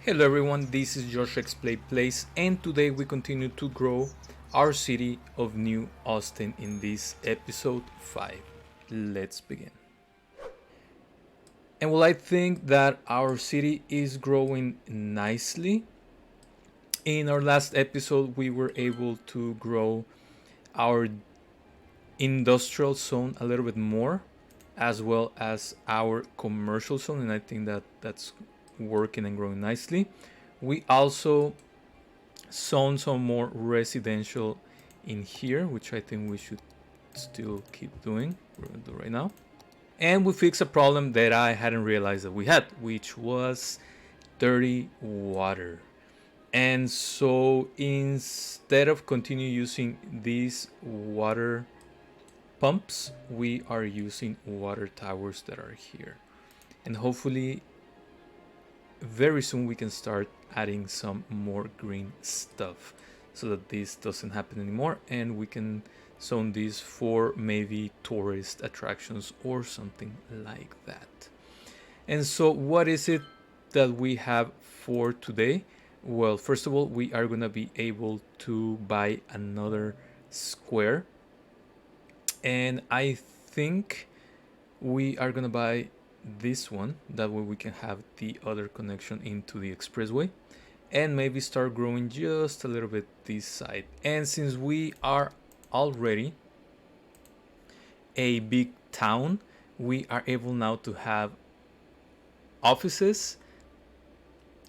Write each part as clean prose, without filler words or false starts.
Hello everyone, this is Josh X Play Place, and today we continue to grow our city of New Austin in this episode 5. Let's begin. And well, I think that our city is growing nicely. In our last episode, we were able to grow our industrial zone a little bit more, as well as our commercial zone, and I think that that's working and growing nicely. We also zone some more residential in here, which I think we should still keep doing. We're gonna do right now. And we fix a problem that I hadn't realized that we had, which was dirty water. And so instead of continue using these water pumps, we are using water towers that are here. And hopefully very soon we can start adding some more green stuff so that this doesn't happen anymore, and we can zone these for maybe tourist attractions or something like that. And so what is it that we have for today? Well, first of all, we are gonna be able to buy another square, and I think we are gonna buy this one. That way we can have the other connection into the expressway, and maybe start growing just a little bit this side. And since we are already a big town, we are able now to have offices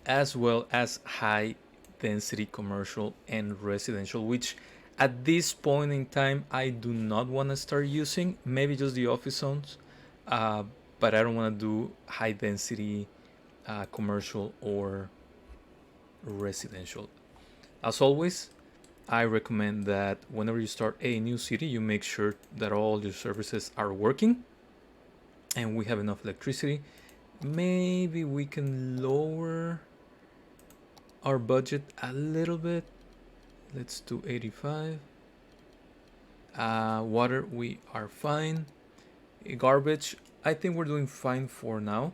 as well as high density commercial and residential, which at this point in time I do not want to start using. Maybe just the office zones, but I don't want to do high density commercial or residential. As always, I recommend that whenever you start a new city, you make sure that all your services are working and we have enough electricity. Maybe we can lower our budget a little bit. Let's do 85. Water, we are fine. Garbage, I think we're doing fine for now.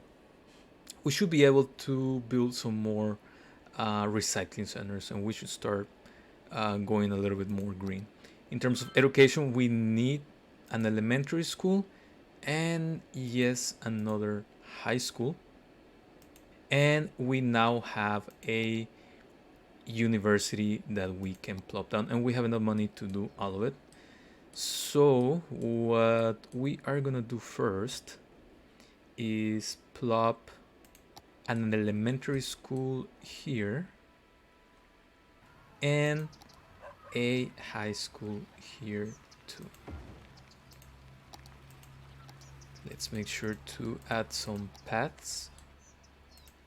We should be able to build some more recycling centers, and we should start going a little bit more green. In terms of education, we need an elementary school and yes, another high school. And we now have a university that we can plop down, and we have enough money to do all of it. So what we are gonna do first is plop an elementary school here and a high school here too. Let's make sure to add some paths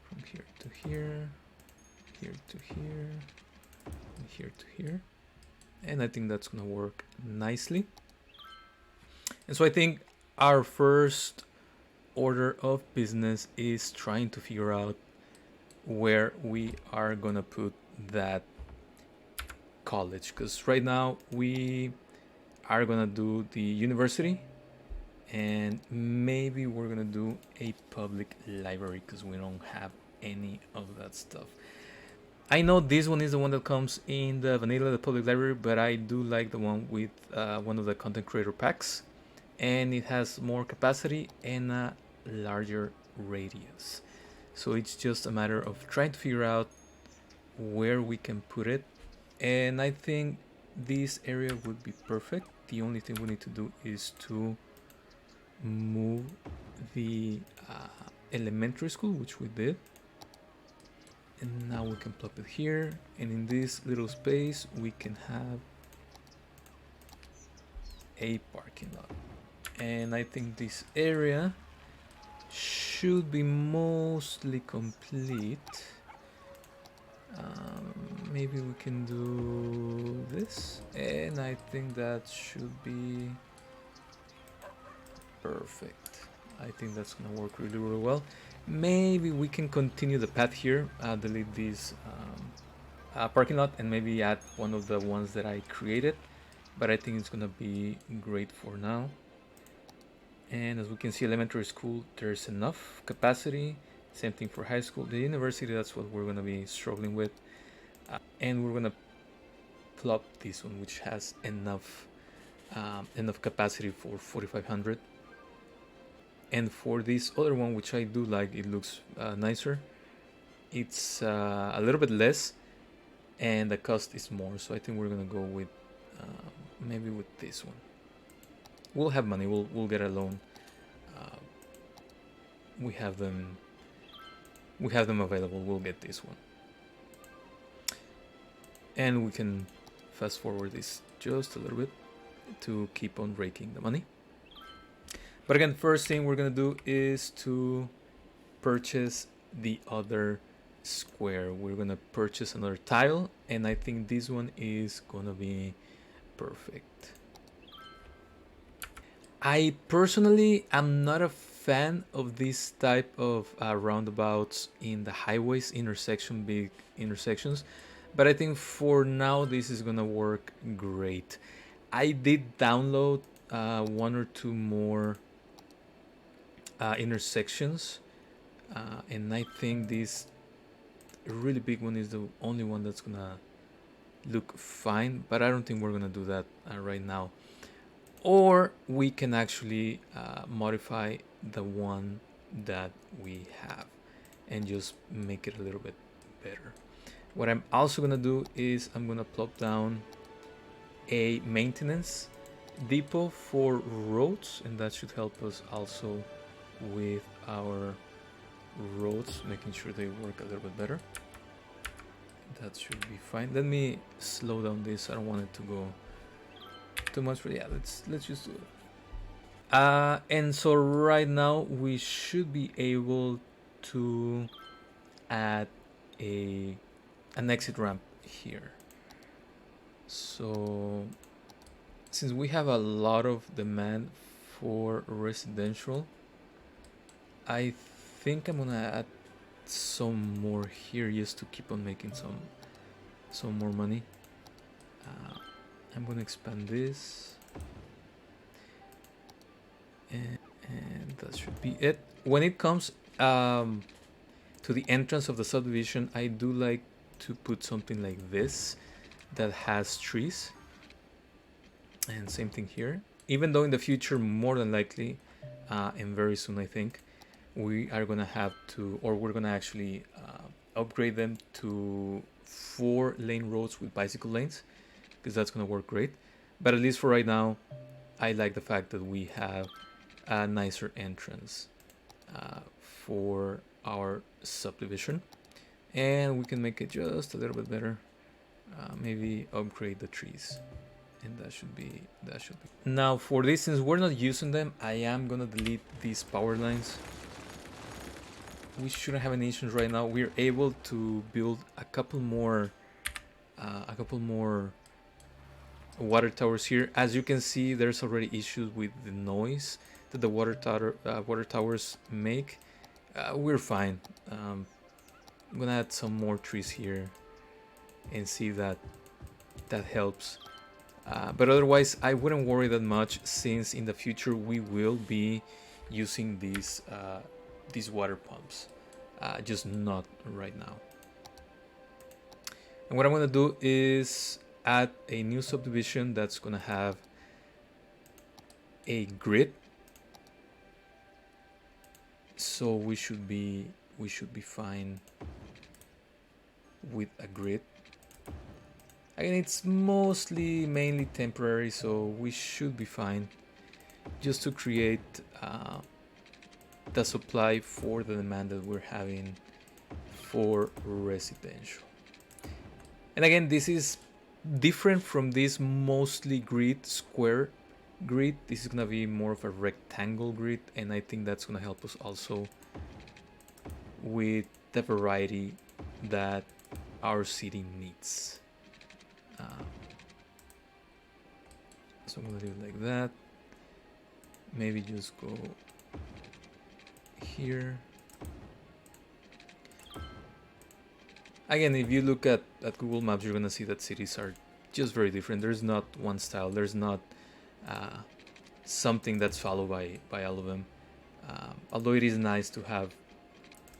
from here to here, here to here, and here to here. And I think that's gonna work nicely. And so I think our first order of business is trying to figure out where we are gonna put that college, because right now we are gonna do the university and maybe we're gonna do a public library because we don't have any of that stuff. I know this one is the one that comes in the vanilla, the public library, but I do like the one with one of the content creator packs, and it has more capacity and a larger radius. So it's just a matter of trying to figure out where we can put it, and I think this area would be perfect. The only thing we need to do is to move the elementary school, which we did, and now we can plop it here, and in this little space we can have a parking lot. And I think this area should be mostly complete. Maybe we can do this, and I think that should be perfect. I think that's gonna work really, really well. Maybe we can continue the path here, delete this parking lot, and maybe add one of the ones that I created, but I think it's gonna be great for now. And as we can see, elementary school, there's enough capacity. Same thing for high school. The university, that's what we're gonna be struggling with, and we're gonna plop this one, which has enough capacity for 4500. And for this other one, which I do like, it looks nicer. It's a little bit less, and the cost is more. So I think we're gonna go with maybe with this one. We'll have money. We'll get a loan. Uh, we have them. We have them available. We'll get this one, and we can fast forward this just a little bit to keep on raking the money. But again, first thing we're gonna do is to purchase the other square. We're gonna purchase another tile, and I think this one is gonna be perfect. I personally am not a fan of this type of roundabouts in the highways, big intersections, but I think for now this is gonna work great. I did download one or two more intersections, and I think this really big one is the only one that's gonna look fine, but I don't think we're gonna do that right now. Or we can actually modify the one that we have and just make it a little bit better. What I'm also gonna do is I'm gonna plop down a maintenance depot for roads, and that should help us also with our roads, making sure they work a little bit better. That should be fine. Let me slow down this. I don't want it to go too much, but yeah, let's just do it. And so right now we should be able to add an exit ramp here. So since we have a lot of demand for residential, I think I'm gonna add some more here just to keep on making some more money. I'm gonna expand this, and that should be it. When it comes to the entrance of the subdivision, I do like to put something like this that has trees, and same thing here. Even though in the future, more than likely, and very soon, I think we are gonna have to, or we're gonna actually upgrade them to 4-lane roads with bicycle lanes, because that's gonna work great. But at least for right now, I like the fact that we have a nicer entrance for our subdivision, and we can make it just a little bit better. Maybe upgrade the trees, and that should be now. For this, since we're not using them, I am gonna delete these power lines. We shouldn't have any issues right now. We're able to build a couple more water towers here. As you can see, there's already issues with the noise that the water towers make. We're fine. I'm gonna add some more trees here and see if that helps. But otherwise, I wouldn't worry that much, since in the future we will be using these water pumps, just not right now. And what I'm gonna do is add a new subdivision that's gonna have a grid, so we should be fine with a grid. Again, it's mainly temporary, so we should be fine, just to create the supply for the demand that we're having for residential. And again, this is different from this mostly square grid. This is gonna be more of a rectangle grid, and I think that's gonna help us also with the variety that our city needs. So I'm gonna do it like that. Maybe just go here. Again, if you look at Google Maps, you're gonna see that cities are just very different. There's not one style. There's not something that's followed by all of them. Although it is nice to have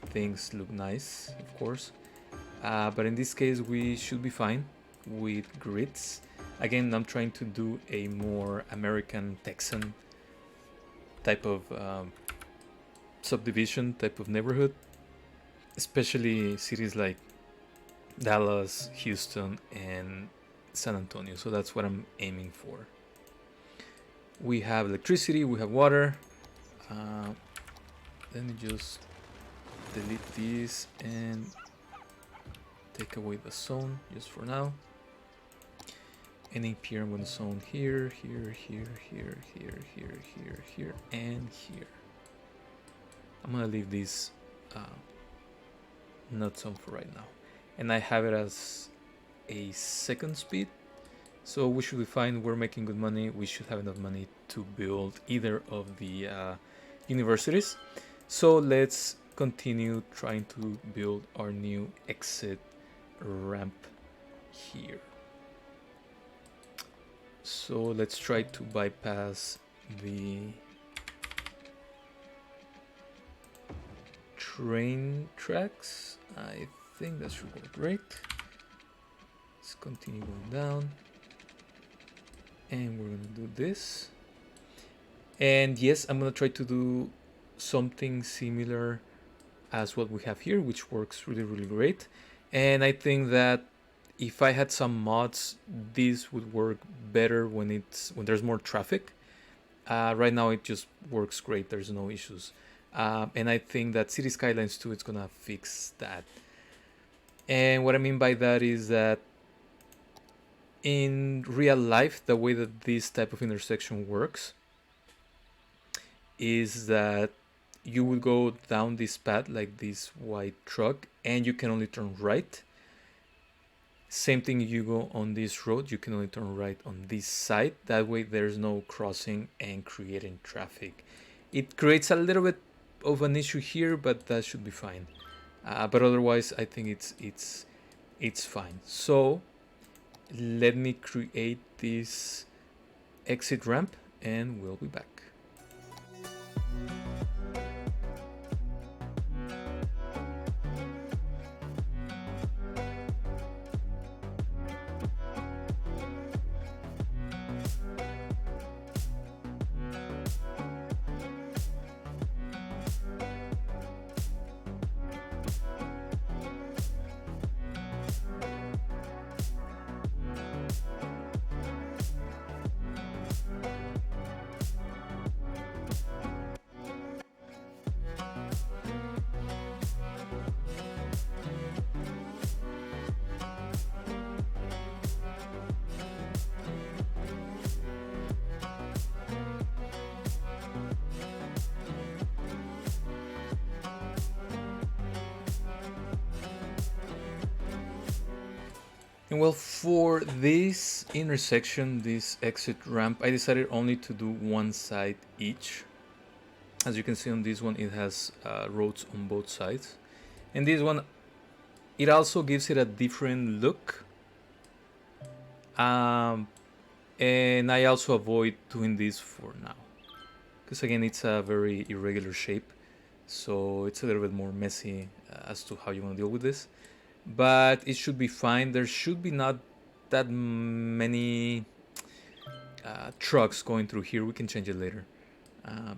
things look nice, of course. But in this case, we should be fine with grids. Again, I'm trying to do a more American Texan type of subdivision, type of neighborhood, especially cities like Dallas, Houston, and San Antonio. So that's what I'm aiming for. We have electricity, we have water. Let me just delete these and take away the zone just for now. And in here, I'm going to zone here, here, here, here, here, here, here, here, and here. I'm going to leave this not zone for right now. And I have it as a second speed. So we should be fine. We're making good money. We should have enough money to build either of the universities. So let's continue trying to build our new exit ramp here. So let's try to bypass the train tracks. I think that should work great. Let's continue going down. And we're gonna do this. And yes, I'm gonna try to do something similar as what we have here, which works really, really great. And I think that if I had some mods, this would work better when there's more traffic. Right now it just works great. There's no issues. And I think that City Skylines 2 is gonna fix that. And what I mean by that is that in real life, the way that this type of intersection works is that you would go down this path like this white truck and you can only turn right. Same thing, you go on this road, you can only turn right on this side. That way there's no crossing and creating traffic. It creates a little bit of an issue here, but that should be fine. But otherwise I think it's fine. So let me create this exit ramp and we'll be back. And well, for this intersection, this exit ramp, I decided only to do one side each. As you can see on this one, it has roads on both sides. And this one, it also gives it a different look. And I also avoid doing this for now. Because again, it's a very irregular shape. So it's a little bit more messy as to how you want to deal with this. But it should be fine. There should be not that many trucks going through here. We can change it later.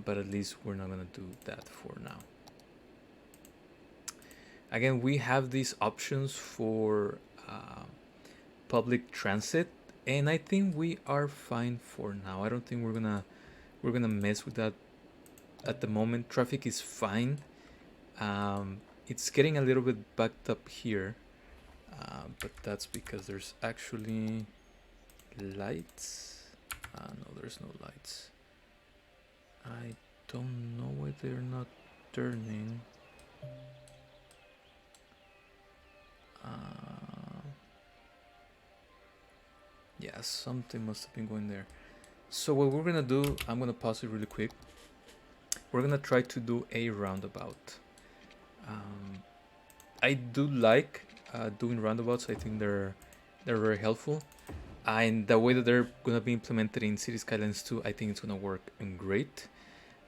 But at least we're not going to do that for now. Again, we have these options for public transit. And I think we are fine for now. I don't think we're gonna mess with that at the moment. Traffic is fine. It's getting a little bit backed up here, but that's because there's actually lights. No, there's no lights. I don't know why they're not turning. Yeah, something must have been going there. So what we're gonna do, I'm gonna pause it really quick. We're gonna try to do a roundabout. I do like doing roundabouts. I think they're very helpful, and the way that they're gonna be implemented in City Skylines 2, I think it's gonna work great.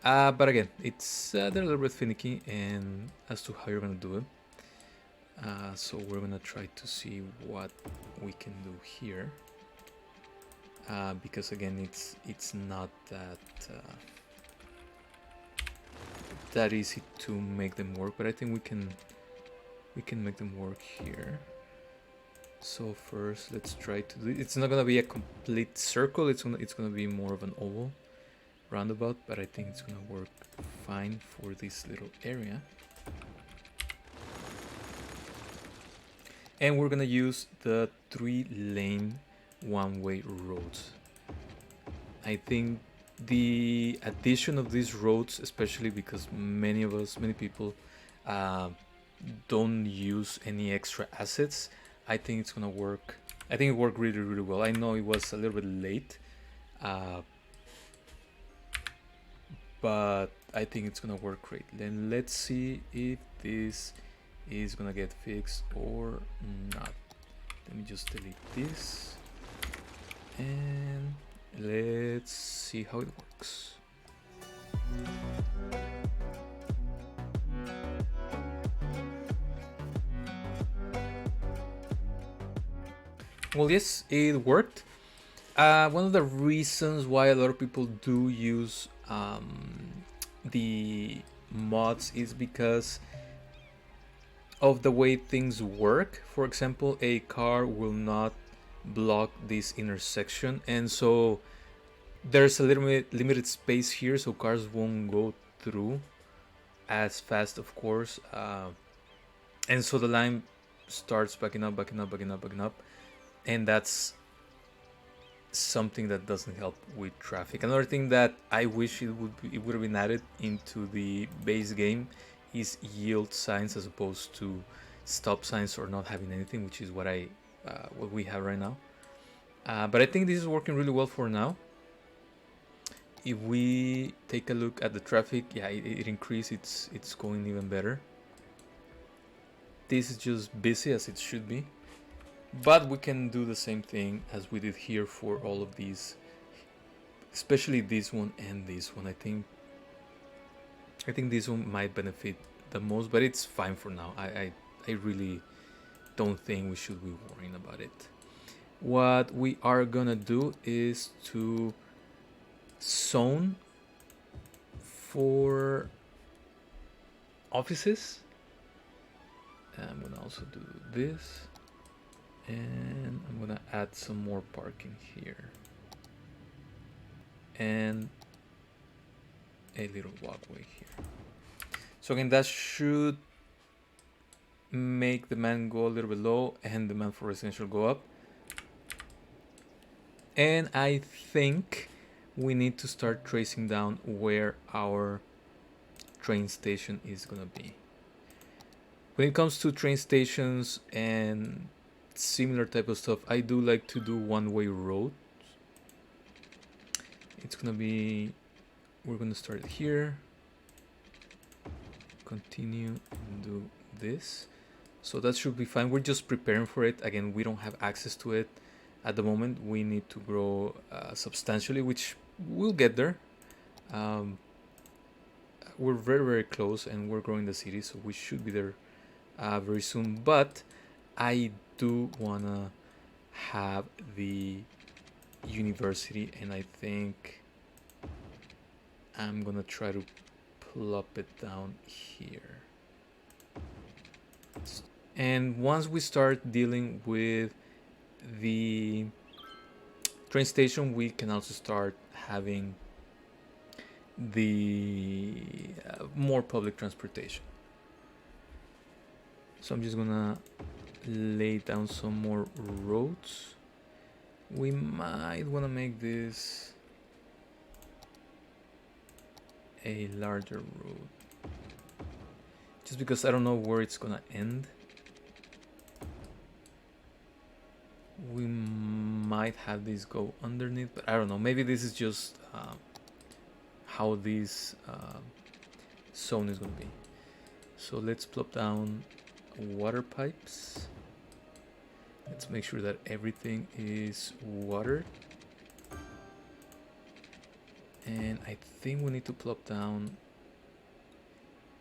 But again, it's they're a little bit finicky and as to how you're gonna do it. So we're gonna try to see what we can do here, because again, it's not that easy to make them work. But I think we can make them work here. So first, let's try to do. It's not gonna be a complete circle. It's gonna be more of an oval roundabout, but I think it's gonna work fine for this little area. And we're gonna use the 3-lane one-way roads. I think the addition of these roads, especially because many people uh, don't use any extra assets, I think it's gonna work. I think it worked really, really well. I know it was a little bit late, uh, but I think it's gonna work great. Then let's see if this is gonna get fixed or not. Let me just delete this and let's see how it works. Well, yes, it worked. One of the reasons why a lot of people do use the mods is because of the way things work. For example, a car will not block this intersection, and so there's a little bit limited space here, so cars won't go through as fast, of course, and so the line starts backing up, backing up, backing up, backing up, and that's something that doesn't help with traffic. Another thing that I wish it would have been added into the base game is yield signs as opposed to stop signs or not having anything, which is what we have right now. But I think this is working really well for now. If we take a look at the traffic, yeah, it increased. It's going even better. This is just busy as it should be. But we can do the same thing as we did here for all of these, especially this one and this one. I think this one might benefit the most, but it's fine for now. I really don't think we should be worrying about it. What we are gonna do is to zone for offices. I'm gonna also do this. And I'm gonna add some more parking here and a little walkway here. So again, that should make demand go a little bit low and demand for residential go up. And I think we need to start tracing down where our train station is gonna be. When it comes to train stations and similar type of stuff, I do like to do one-way roads. It's gonna be, we're gonna start here, continue and do this. So that should be fine. We're just preparing for it. Again, we don't have access to it at the moment. We need to grow substantially, which we'll get there. We're very, very close and we're growing the city, so we should be there very soon. But I do wanna have the university, and I think I'm gonna try to plop it down here. And once we start dealing with the train station, we can also start having the more public transportation. So I'm just gonna lay down some more roads. We might want to make this a larger road, just because I don't know where it's gonna end. We might have this go underneath, but I don't know. Maybe this is just how this zone is gonna be. So let's plop down water pipes. Let's make sure that everything is watered. And I think we need to plop down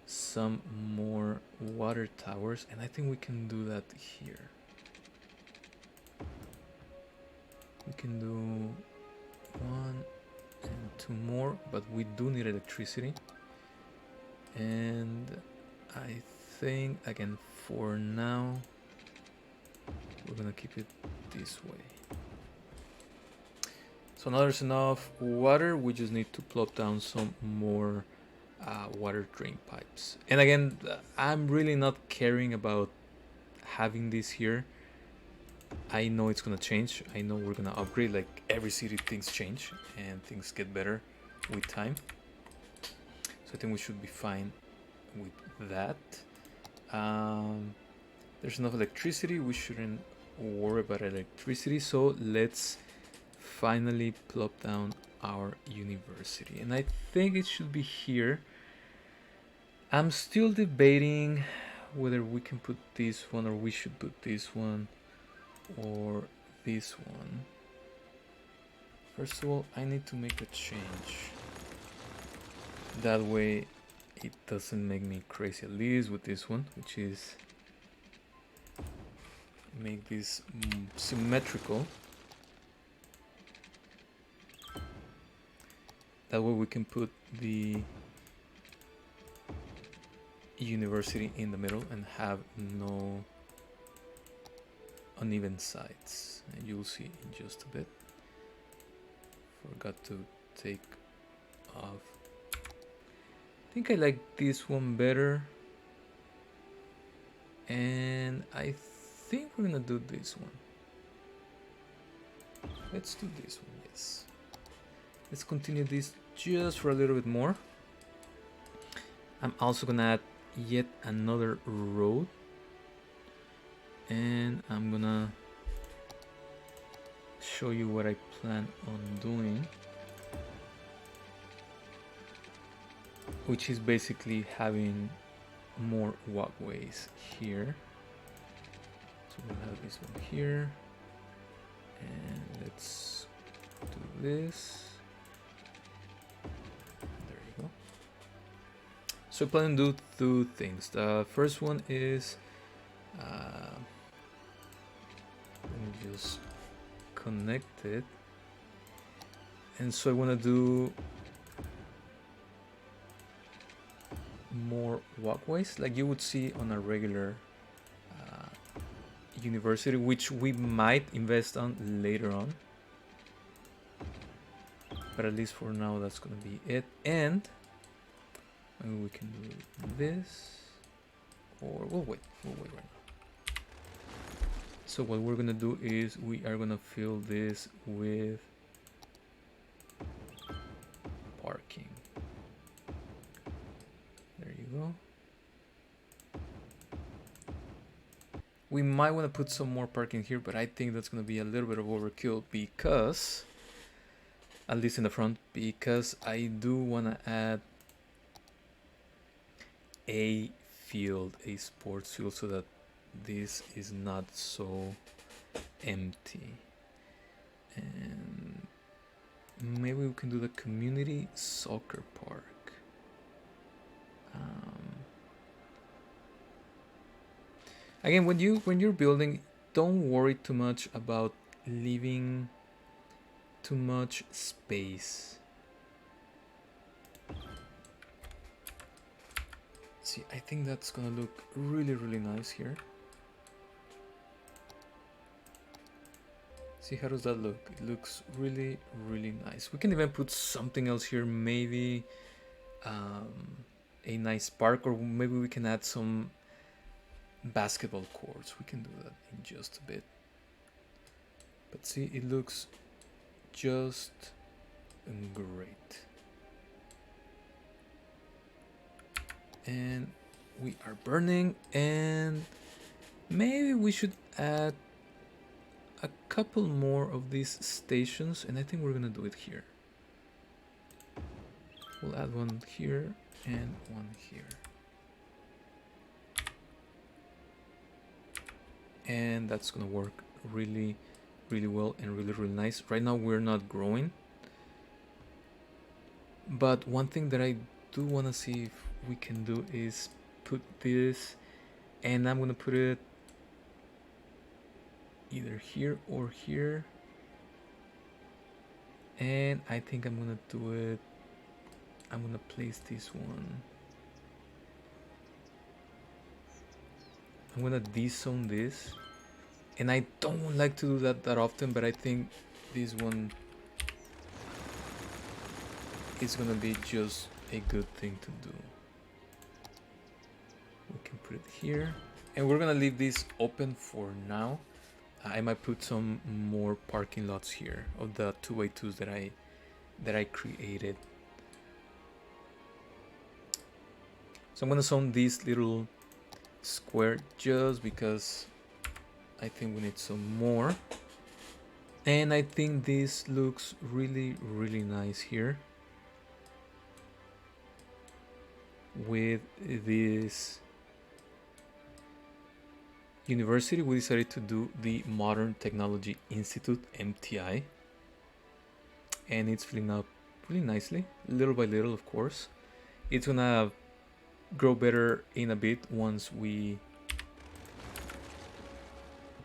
some more water towers, and I think we can do that here. We can do one and two more, but we do need electricity. And I think, again, for now, we're gonna keep it this way. So now there's enough water. We just need to plop down some more water drain pipes. And again, I'm really not caring about having this here. I know it's gonna change. I know we're gonna upgrade. Like every city, things change and things get better with time. So I think we should be fine with that. There's enough electricity. We shouldn't worry about electricity. So let's finally plop down our university. And I think it should be here. I'm still debating whether we can put this one or we should put this one or this one. First of all, I need to make a change. That way it doesn't make me crazy, at least with this one, which is make this symmetrical. That way we can put the university in the middle and have no uneven sides. And you'll see in just a bit. Forgot to take off. I think I like this one better. And I think we're gonna do this one. Let's do this one, yes. Let's continue this just for a little bit more. I'm also gonna add yet another road. And I'm gonna show you what I plan on doing. Which is basically having more walkways here. So we'll have this one here. And let's do this. There you go. So I plan to do two things. The first one is let me just connect it. And so I want to do more walkways like you would see on a regular university, which we might invest on later on, but at least for now that's gonna be it. And maybe we can do this, or we'll wait right now. So what we're gonna do is we are gonna fill this with parking. There you go. We might want to put some more parking here, but I think that's going to be a little bit of overkill because, at least in the front, because I do want to add a field, a sports field, so that this is not so empty. And maybe we can do the community soccer park. Again, when you're building, don't worry too much about leaving too much space. See, I think that's gonna look really, really nice here. See, how does that look? It looks really, really nice. We can even put something else here, maybe a nice park, or maybe we can add some basketball courts. We can do that in just a bit. But see, it looks just great. And we are burning, and maybe we should add a couple more of these stations, and I think we're gonna do it here. We'll add one here and one here. And that's gonna work really, really well and really, really nice. Right now we're not growing, But one thing that I do want to see if we can do is put this, and I'm gonna put it either here or here, and I think I'm gonna do it, I'm gonna place this one, I'm gonna dezone this, and I don't like to do that often, but I think this one is gonna be just a good thing to do. We can put it here, and we're gonna leave this open for now. I might put some more parking lots here of the 2x2s that I created. So I'm gonna zone this little square just because I think we need some more. And I think this looks really, really nice here. With this university, we decided to do the Modern Technology Institute, MTI. And it's filling up really nicely, little by little, of course. It's gonna grow better in a bit once we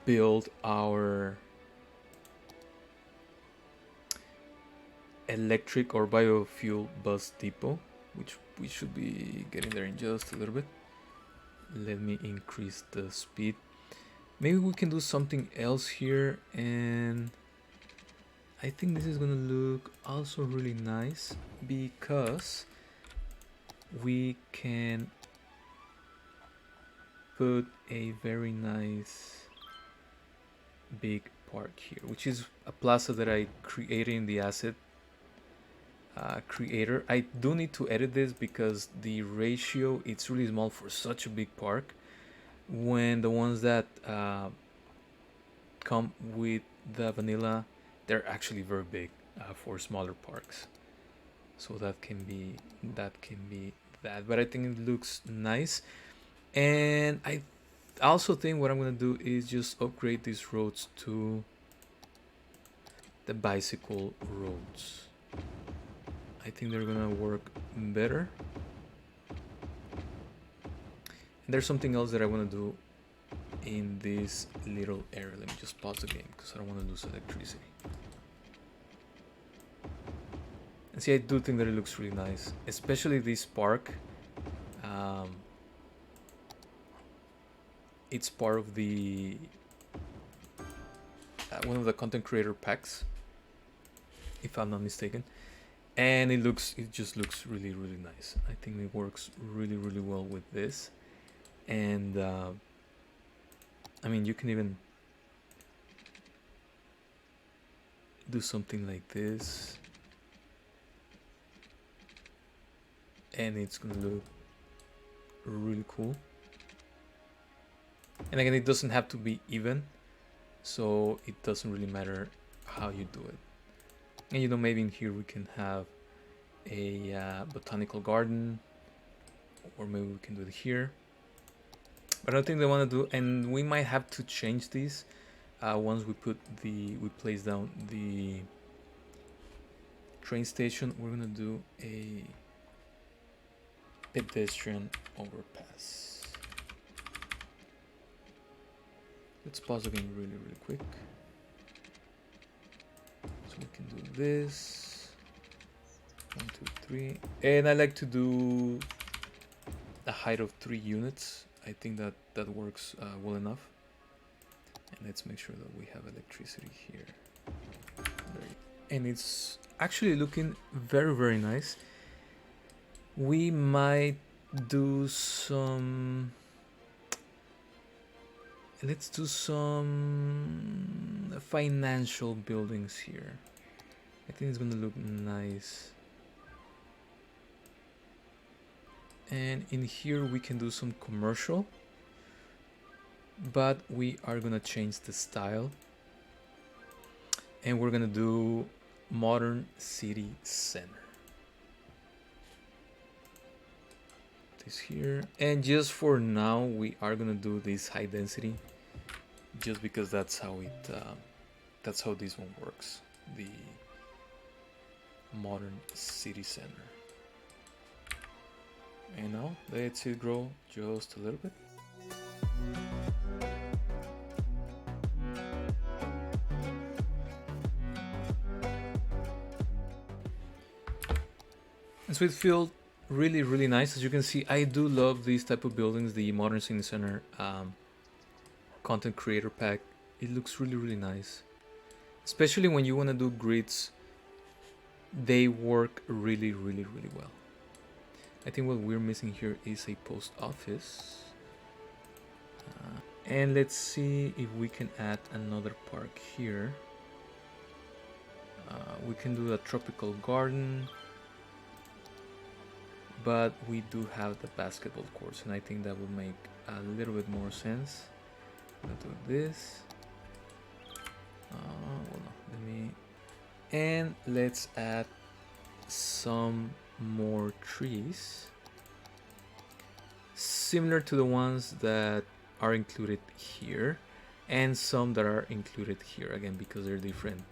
build our electric or biofuel bus depot, which we should be getting there in just a little bit. Let me increase the speed. Maybe we can do something else here, and I think this is gonna look also really nice because we can put a very nice big park here, which is a plaza that I created in the asset creator. I do need to edit this because the ratio, it's really small for such a big park, when the ones that come with the vanilla, they're actually very big for smaller parks. So that can be that, but I think it looks nice. And I also think what I'm gonna do is just upgrade these roads to the bicycle roads. I think they're gonna work better. And there's something else that I want to do in this little area. Let me just pause the game because I don't want to lose electricity. And see, I do think that it looks really nice, especially this park. It's part of the one of the content creator packs, if I'm not mistaken, and it just looks really, really nice. I think it works really, really well with this. And I mean, you can even do something like this, and it's gonna look really cool. And again, it doesn't have to be even, so it doesn't really matter how you do it. And you know, maybe in here we can have a botanical garden, or maybe we can do it here. But I don't think they want to do, and we might have to change these once we place down the train station. We're gonna do a pedestrian overpass. Let's pause the game really, really quick. So we can do this. 1, 2, 3. And I like to do a height of 3 units. I think that works well enough. And let's make sure that we have electricity here. And it's actually looking very, very nice. We might do some... Let's do some financial buildings here. I think it's gonna look nice. And in here we can do some commercial, but we are gonna change the style, and we're gonna do modern city center. This here, and just for now we are gonna do this high density, just because that's how this one works, the modern city center. And now let's it grow just a little bit. And so it feels really nice. As you can see, I do love these type of buildings. The Modern City Center content creator pack. It looks really nice, especially when you want to do grids. They work really well. I think what we're missing here is a post office. And let's see if we can add another park here. We can do a tropical garden, but we do have the basketball courts, and I think that would make a little bit more sense. I'm gonna do this. Well, no, let me. And let's add some more trees, similar to the ones that are included here, and some that are included here again because they're different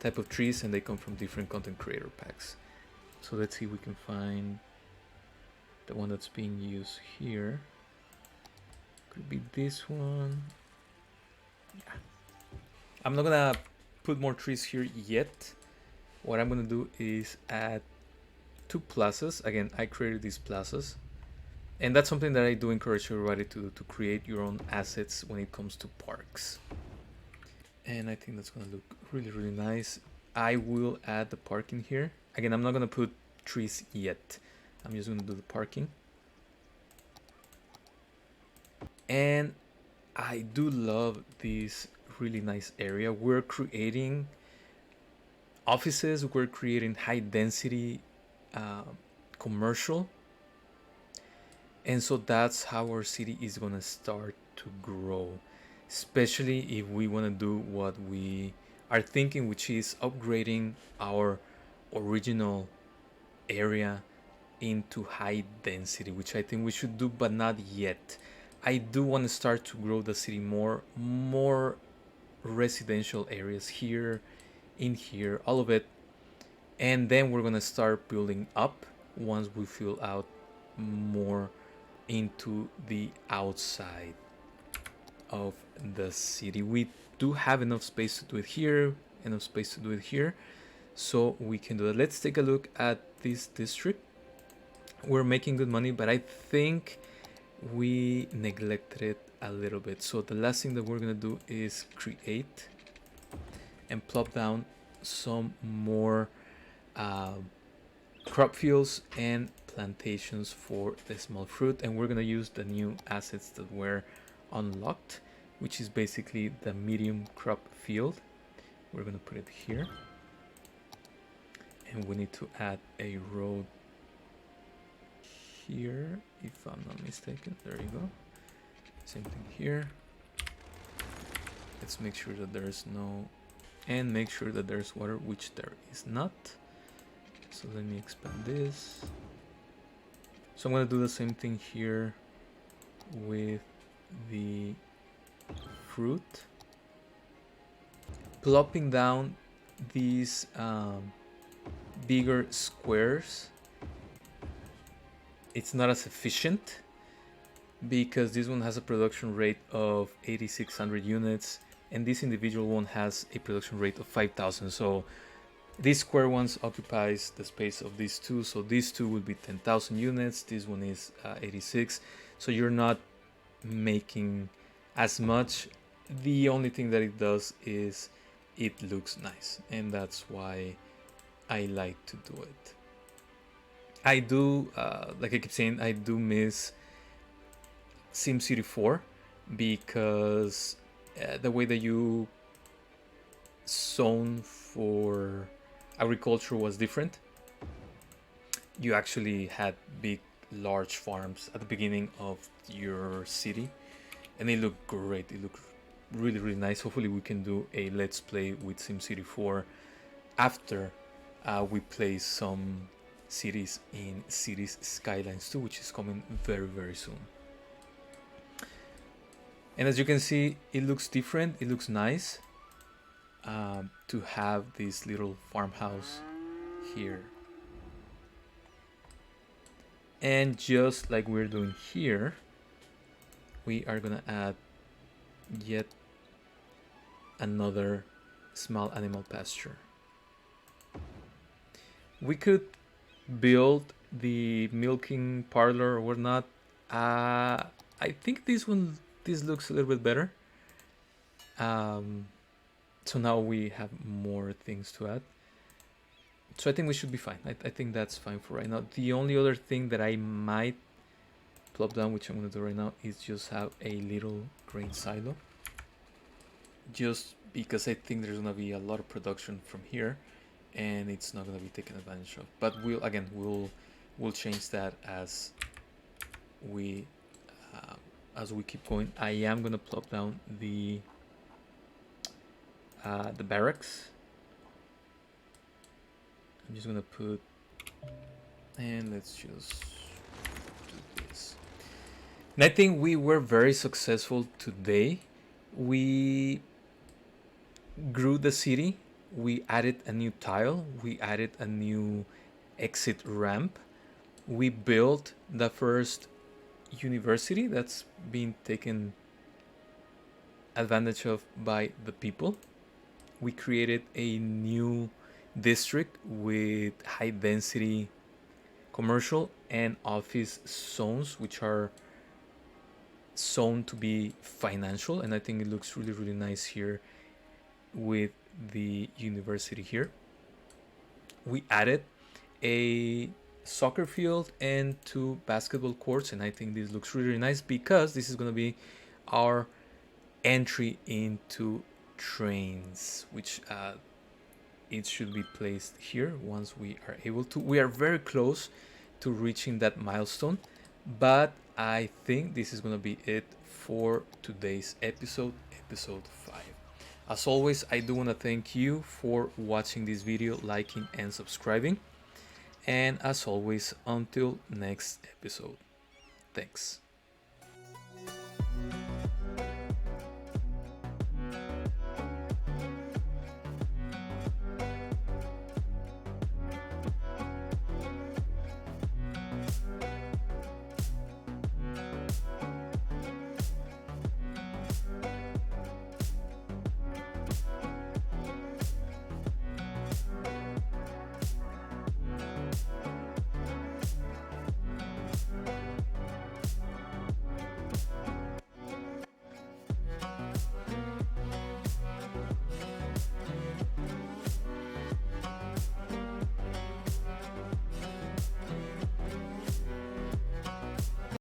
type of trees and they come from different content creator packs. So let's see if we can find the one that's being used here. Could be this one. Yeah. I'm not gonna put more trees here yet. What I'm gonna do is add 2 plazas. Again, I created these plazas, and that's something that I do encourage everybody to create your own assets when it comes to parks. And I think that's gonna look really nice. I will add the parking here. Again, I'm not gonna put trees yet. I'm just gonna do the parking. And I do love this really nice area. We're creating offices, we're creating high density commercial, and so that's how our city is gonna start to grow, especially if we want to do what we are thinking, which is upgrading our original area into high density, which I think we should do, but not yet. I do want to start to grow the city more residential areas here, in here, all of it, and then we're gonna start building up once we fill out more into the outside of the city. We do have enough space to do it here, enough space to do it here, so we can do it. Let's take a look at this district. We're making good money, but I think we neglected it a little bit. So the last thing that we're gonna do is create and plop down some more crop fields and plantations for the small fruit, and we're gonna use the new assets that were unlocked, which is basically the medium crop field. We're gonna put it here, and we need to add a road here, if I'm not mistaken. There you go. Same thing here. Let's make sure that there's no, and make sure that there's water, which there is not. So let me expand this. So I'm gonna do the same thing here with the fruit, plopping down these bigger squares. It's not as efficient because this one has a production rate of 8,600 units and this individual one has a production rate of 5,000. So these square ones occupies the space of these two, so these two would be 10,000 units. This one is 86, so you're not making as much. The only thing that it does is it looks nice, and that's why I like to do it. I do, like I keep saying, I do miss SimCity 4 because the way that you zone for agriculture was different. You actually had big, large farms at the beginning of your city, and they look great. They look really nice. Hopefully we can do a let's play with SimCity 4 after we play some cities in Cities Skylines 2, which is coming very soon. And as you can see, it looks different. It looks nice to have this little farmhouse here. And just like we're doing here, we are gonna add yet another small animal pasture. We could build the milking parlor or whatnot. I think this looks a little bit better. Um, so now we have more things to add. So I think we should be fine. I think that's fine for right now. The only other thing that I might plop down, which I'm gonna do right now, is just have a little grain silo. Just because I think there's gonna be a lot of production from here, and it's not gonna be taken advantage of. But we'll change that we uh, as we keep going. I am gonna plop down the barracks. I'm just gonna put, and let's just do this. And I think we were very successful today. We grew the city. We added a new tile. We added a new exit ramp. We built the first university that's being taken advantage of by the people. We created a new district with high density commercial and office zones, which are zoned to be financial. And I think it looks really, really nice here with the university here. We added a soccer field and 2 basketball courts, and I think this looks really, really nice because this is going to be our entry into trains, which it should be placed here once we are able to. We are very close to reaching that milestone, but I think this is going to be it for today's episode 5. As always, I do want to thank you for watching this video, liking and subscribing. And as always, until next episode, thanks.